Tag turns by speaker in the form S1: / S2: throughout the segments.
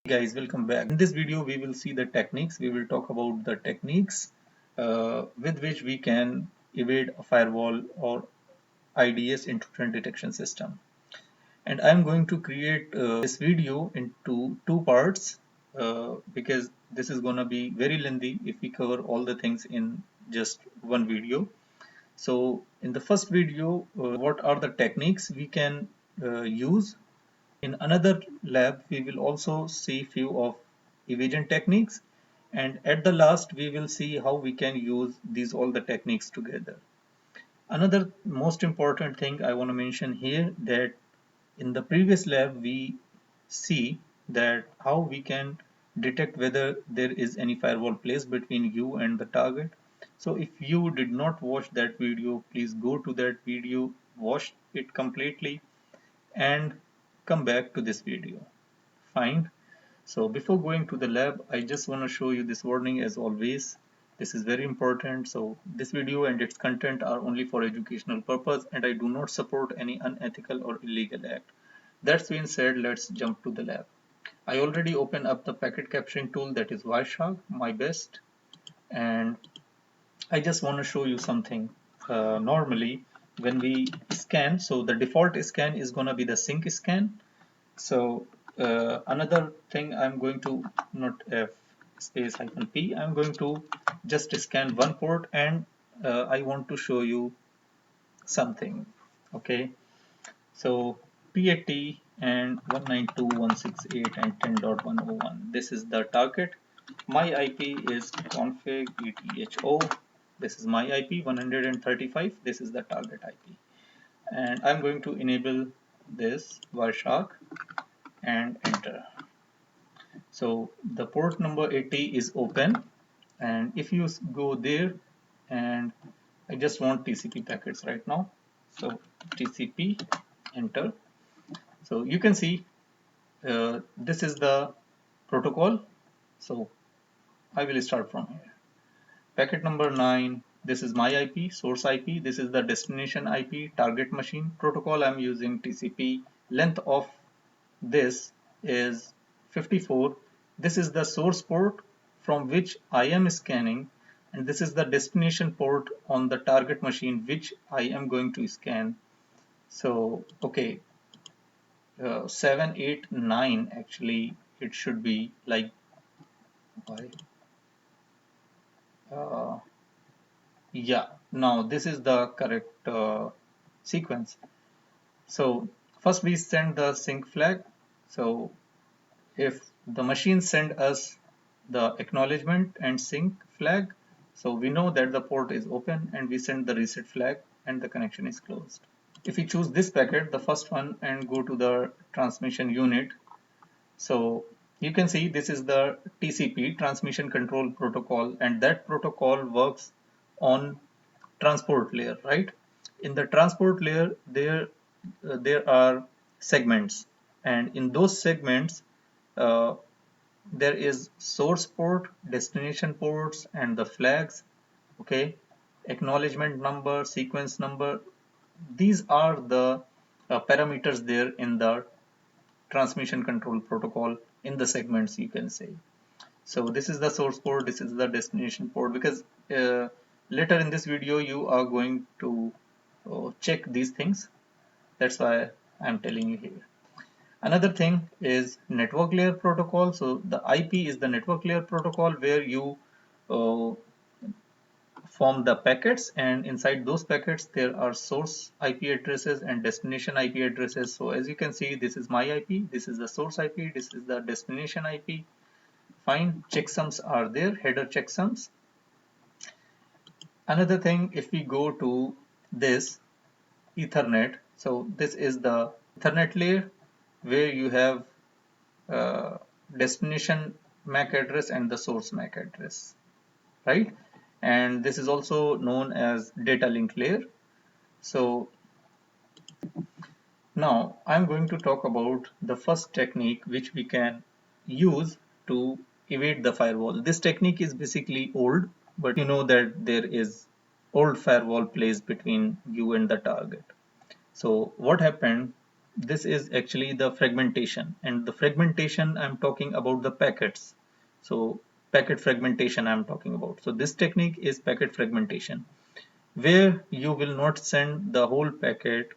S1: Guys, welcome back. In this video we will see the techniques. We will talk about the techniques with which we can evade a firewall or IDS intrusion detection system. And I'm going to create this video into two parts because this is going to be very lengthy if we cover all the things in just one video. So in the first video, what are the techniques we can use? In another lab, we will also see few of evasion techniques, and at the last we will see how we can use these all the techniques together. Another most important thing I want to mention here that in the previous lab we see that how we can detect whether there is any firewall placed between you and the target. So if you did not watch that video, please go to that video, watch it completely and come back to this video. Fine. So before going to the lab, I just want to show you this warning as always. This is very important. So this video and its content are only for educational purpose and I do not support any unethical or illegal act. That being said, let's jump to the lab. I already opened up the packet capturing tool, that is Wireshark, my best, and I just want to show you something. Normally when we scan, so the default scan is going to be the sync scan. So another thing, I'm going to not F space hyphen P, I'm going to just scan one port and I want to show you something. Okay, so P80 and 192.168 and 10.101, this is the target. My IP is config etho, this is my IP 135, this is the target IP, and I'm going to enable this Wireshark and enter. So the port number 80 is open, and if you go there, and I just want TCP packets right now, so TCP, enter. So you can see this is the protocol. So I will start from here. Packet number 9, this is my IP, source IP, this is the destination IP, target machine. Protocol I'm using TCP. Length of this is 54. This is the source port from which I am scanning, and this is the destination port on the target machine which I am going to scan. So okay, 7, 8, 9, actually it should be like yeah, now this is the correct sequence. So first we send the sync flag. So if the machine send us the acknowledgement and sync flag, so we know that the port is open, and we send the reset flag and the connection is closed. If we choose this packet, the first one, and go to the transmission unit, so you can see this is the TCP, transmission control protocol, and that protocol works on transport layer, right? In the transport layer, there are segments, and in those segments uh, there is source port, destination ports, and the flags. Okay, acknowledgement number, sequence number, these are the parameters there in the transmission control protocol in the segments, you can say. So this is the source port, this is the destination port, because later in this video you are going to check these things. That's why I'm telling you here. Another thing is network layer protocol. So the IP is the network layer protocol where you uh, form the packets, and inside those packets there are source IP addresses and destination IP addresses. So as you can see, this is my IP, this is the source IP, this is the destination IP. Fine, checksums are there, header checksums. Another thing, if we go to this Ethernet, so this is the Ethernet layer where you have destination MAC address and the source MAC address, right? And this is also known as data link layer. So now I'm going to talk about the first technique which we can use to evade the firewall. This technique is basically old, but you know that there is old firewall placed between you and the target. So what happened? this is actually the fragmentation, and the fragmentation I'm talking about the packets. So packet fragmentation I'm talking about. So this technique is packet fragmentation, where you will not send the whole packet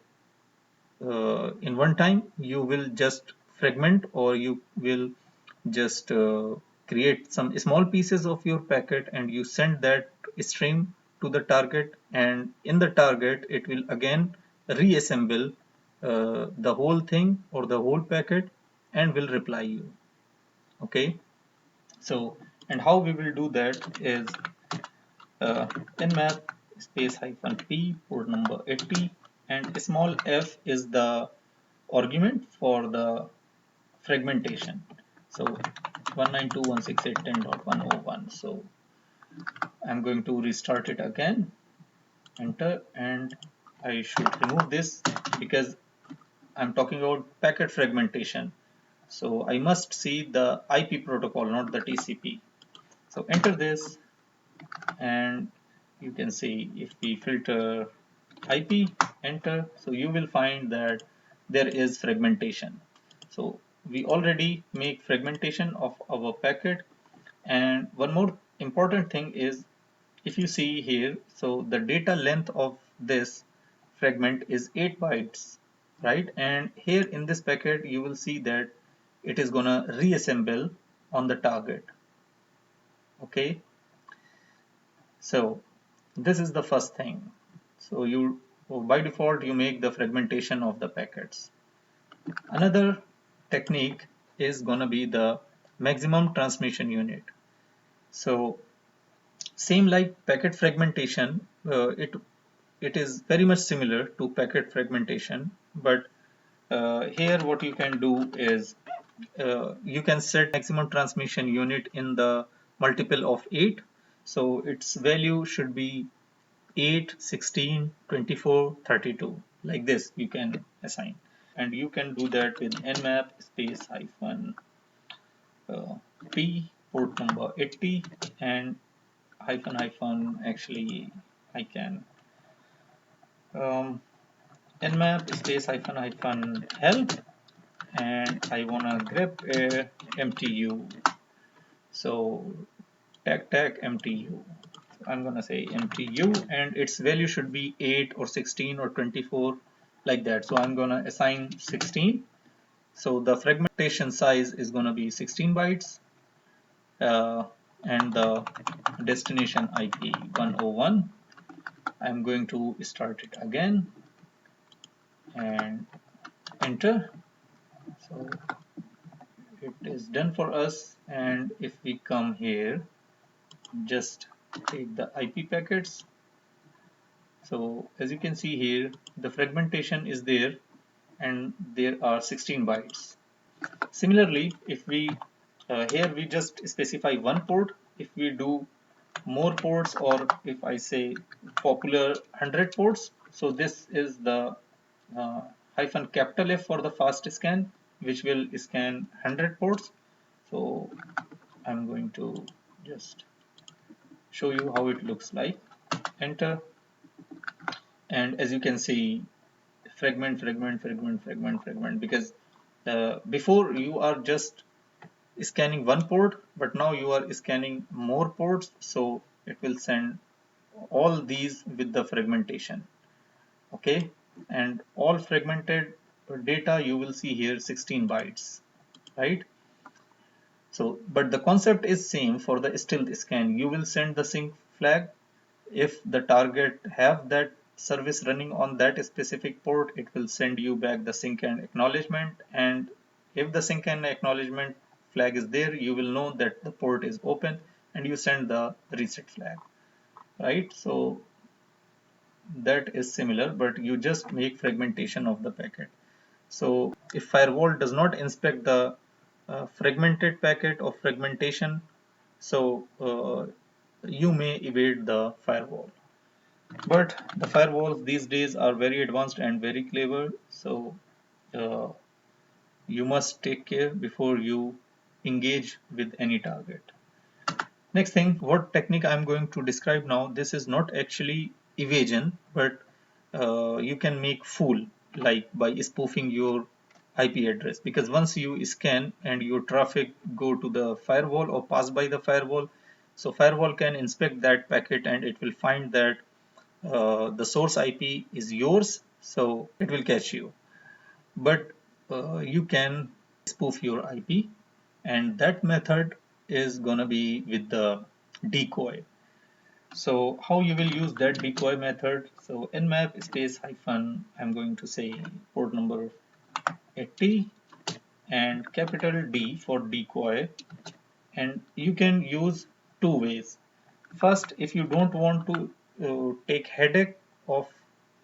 S1: in one time. You will just fragment, or you will just create some small pieces of your packet and you send that stream to the target, and in the target it will again reassemble the whole thing or the whole packet and will reply you. Okay, so and how we will do that is nmap space hyphen p port number 80, and small f is the argument for the fragmentation. So 192.168.10.101. So I'm going to restart it again, enter, and I should remove this because I'm talking about packet fragmentation. So I must see the IP protocol, not the TCP. So enter this, and you can see if we filter IP, enter, so you will find that there is fragmentation. So we already make fragmentation of our packet. And one more important thing is, if you see here, so the data length of this fragment is 8 bytes, right? And here in this packet you will see that it is gonna reassemble on the target. Okay, so this is the first thing. So you by default you make the fragmentation of the packets. Another technique is gonna be the maximum transmission unit. So same like packet fragmentation, it is very much similar to packet fragmentation, but here what you can do is you can set maximum transmission unit in the multiple of 8. So its value should be 8, 16, 24, 32. Like this you can assign, and you can do that with nmap space hyphen uh, p port number 80 and hyphen hyphen. Actually I can nmap space hyphen hyphen help, and I wanna grab a MTU. So tag MTU. I'm gonna say MTU, and its value should be 8 or 16 or 24, like that. So I'm gonna assign 16. So the fragmentation size is gonna be 16 bytes, and the destination IP 101. I'm going to start it again and enter. So it is done for us, and if we come here, just take the IP packets. So as you can see here, the fragmentation is there and there are 16 bytes. Similarly, if we here we just specify one port. If we do more ports, or if I say popular 100 ports, so this is the uh, hyphen capital F for the fast scan, which will scan 100 ports. So I'm going to just show you how it looks like. Enter, and as you can see, fragment, because before you are just scanning one port, but now you are scanning more ports, so it will send all these with the fragmentation. Okay, and all fragmented data you will see here 16 bytes, right? So but the concept is same for the stealth scan. You will send the sync flag. If the target have that service running on that specific port, it will send you back the sync and acknowledgement, and if the sync and acknowledgement flag is there, you will know that the port is open and you send the reset flag, right? So that is similar, but you just make fragmentation of the packet. So if firewall does not inspect the fragmented packet of fragmentation, so you may evade the firewall. But the firewalls these days are very advanced and very clever, so uh, you must take care before you engage with any target. Next thing, what technique I'm going to describe now, this is not actually evasion, but you can make fool. like by spoofing your IP address, because once you scan and your traffic go to the firewall or pass by the firewall, so firewall can inspect that packet and it will find that the source IP is yours, so it will catch you. But you can spoof your IP, and that method is gonna be with the decoy. So how you will use that decoy method? So nmap space hyphen, I'm going to say port number 80 and capital D for decoy, and you can use two ways. First, if you don't want to take headache of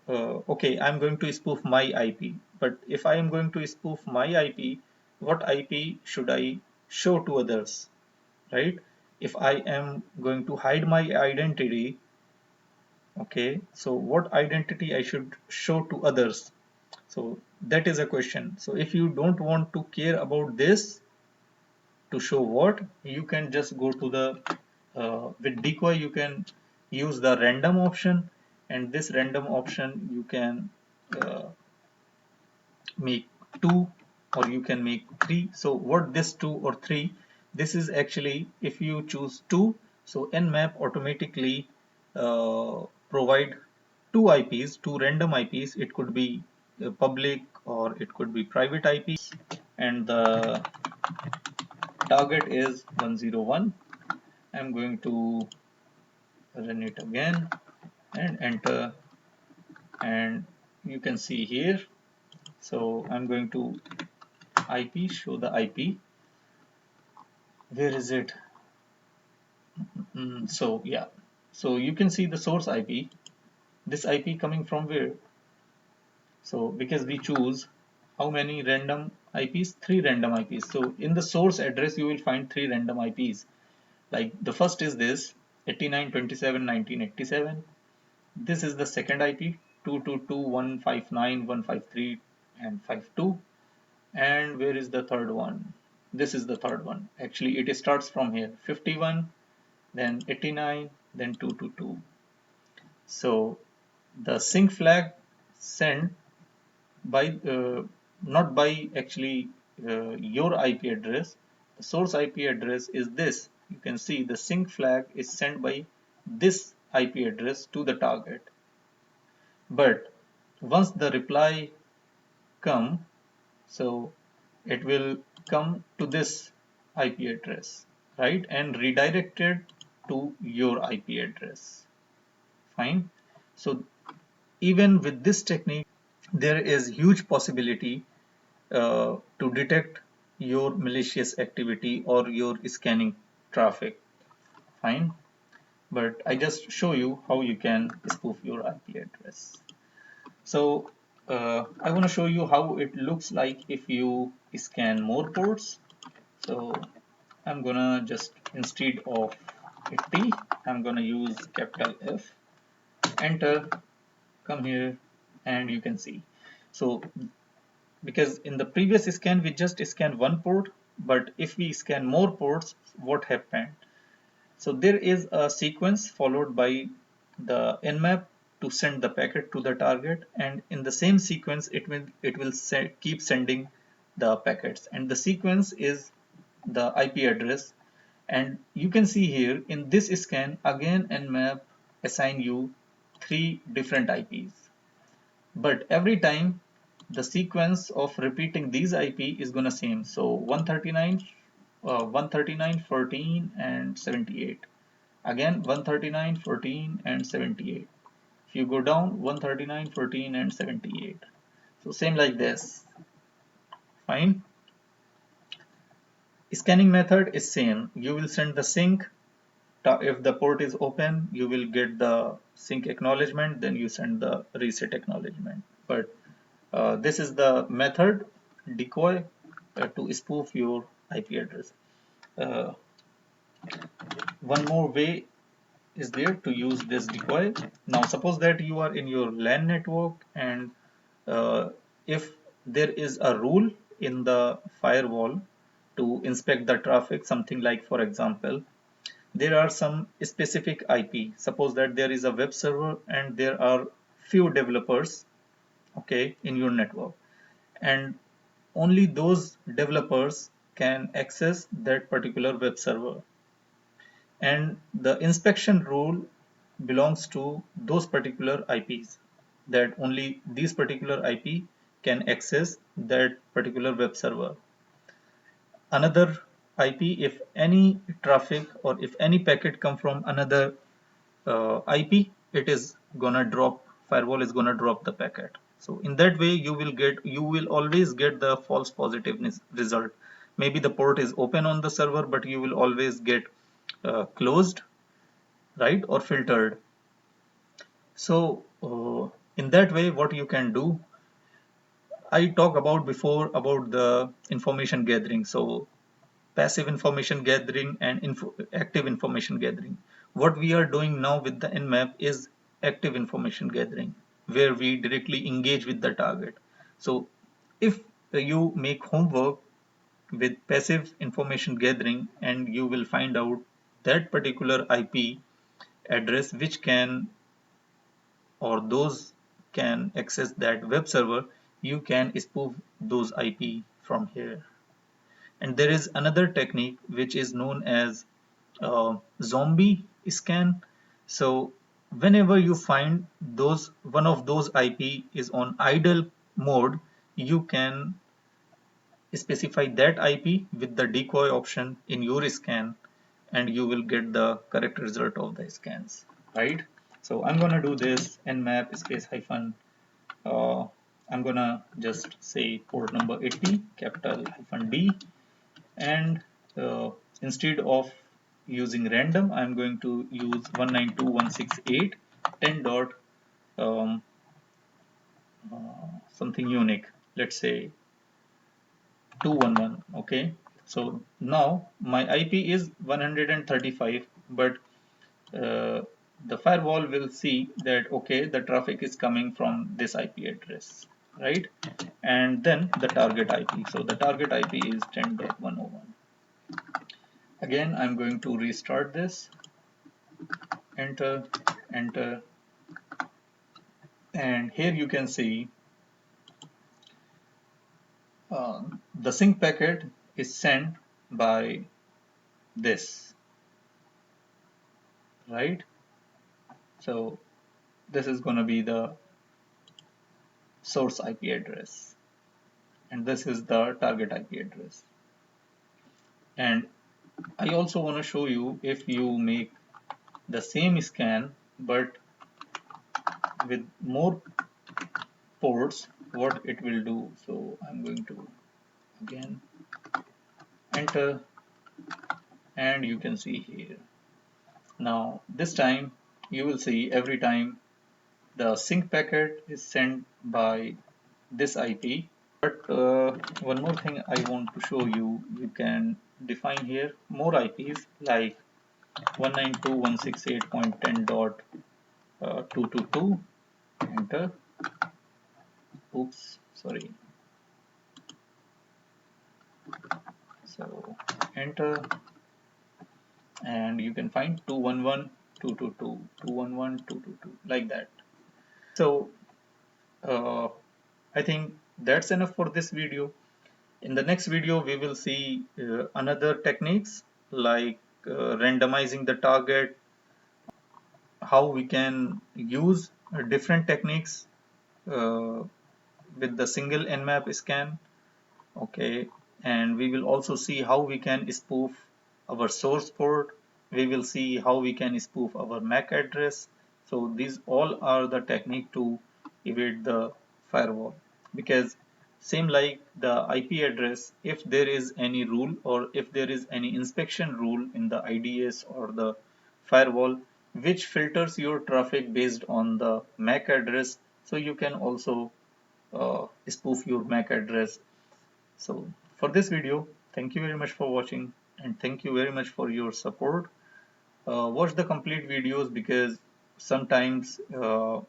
S1: okay, I'm going to spoof my IP, but if I am going to spoof my IP, what IP should I show to others, right? If I am going to hide my identity, okay, so what identity I should show to others? So that is a question. So if you don't want to care about this, to show what, you can just go to the with decoy you can use the random option, and this random option you can uh, make two or you can make three. So what this two or three, this is actually if you choose two, so nmap automatically provide two IPs, two random IPs. It could be public or it could be private IPs, and the target is 101. I'm going to run it again and enter, and you can see here. So I'm going to IP, show the IP. Where is it? So yeah, so you can see the source IP. This IP coming from where? So because we choose how many random IPs? Three random IPs. So in the source address you will find three random IPs. Like the first is this 89.27.19.87. This is the second IP 222.159.153 and 52. And where is the third one? This is the third one. Actually, it starts from here 51, then 89, then 222. So the sync flag sent by not by actually your IP address. The source IP address is this. You can see the sync flag is sent by this IP address to the target. But once the reply come, so it will come to this IP address, right, and redirected to your IP address. Fine. So even with this technique, there is huge possibility to detect your malicious activity or your scanning traffic. Fine. But I just show you how you can spoof your IP address. So I want to show you how it looks like if you scan more ports. So I'm gonna just, instead of 80, I'm gonna use capital F, enter, come here, and you can see. So because in the previous scan we just scanned one port, but if we scan more ports, what happened? So there is a sequence followed by the nmap to send the packet to the target, and in the same sequence it will keep sending the packets, and the sequence is the IP address. And you can see here in this scan again nmap assign you three different IPs, but every time the sequence of repeating these IP is gonna same. So 139, 139, 14, and 78. Again 139, 14, and 78. If you go down 139, 14, and 78. So same like this. Fine. Scanning method is same. You will send the sync. If the port is open, you will get the sync acknowledgement, then you send the reset acknowledgement. But this is the method decoy to spoof your IP address. Uh, one more way is there to use this decoy. Now suppose that you are in your LAN network, and if there is a rule in the firewall to inspect the traffic, something like, for example, there are some specific IP. Suppose that there is a web server and there are few developers okay, in your network, and only those developers can access that particular web server, and the inspection rule belongs to those particular IPs, that only these particular IP can access that particular web server. Another IP, if any traffic or if any packet come from another IP, it is gonna drop, firewall is gonna drop the packet. So in that way you will always get the false positiveness result. Maybe the port is open on the server, but you will always get closed, right, or filtered. So in that way, what you can do, I talked about before about the information gathering. So passive information gathering and active information gathering. What we are doing now with the Nmap is active information gathering, where we directly engage with the target. So if you make homework with passive information gathering, and you will find out that particular IP address which can, or those can access that web server, you can spoof those IP from here. And there is another technique which is known as zombie scan. So whenever you find those one of those IP is on idle mode, you can specify that IP with the decoy option in your scan, and you will get the correct result of the scans, right? So I'm gonna do this nmap space hyphen, I'm gonna just say port number 80 capital hyphen D, and uh, instead of using random, I'm going to use 192.168.10 dot um, something unique, let's say 211. Okay, so now my IP is 135, but uh, the firewall will see that okay, the traffic is coming from this IP address, right? And then the target IP, so the target IP is 10.101. Again, I'm going to restart this, enter, enter, and here you can see the sync packet is sent by this, right? So this is going to be the source IP address, and this is the target IP address. And I also want to show you, if you make the same scan but with more ports, what it will do. So I'm going to again enter, and you can see here. Now this time you will see every time the sync packet is sent by this IP. But one more thing I want to show you, you can define here more IPs like 192.168.10.222, enter, oops, sorry, so enter, and you can find 211.222, 211.222, like that. So I think that's enough for this video. In the next video, we will see another techniques like randomizing the target, how we can use different techniques uh, with the single Nmap scan. Okay, and we will also see how we can spoof our source port. We will see how we can spoof our MAC address. So these all are the technique to evade the firewall, because same like the IP address, if there is any rule or if there is any inspection rule in the IDS or the firewall which filters your traffic based on the MAC address, so you can also spoof your MAC address. So for this video, thank you very much for watching, and thank you very much for your support. Watch the complete videos, because sometimes a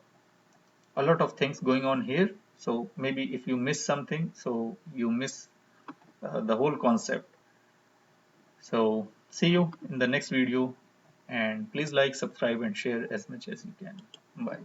S1: lot of things going on here. So maybe if you miss something, so you miss the whole concept. So see you in the next video, and please like, subscribe, and share as much as you can. Bye.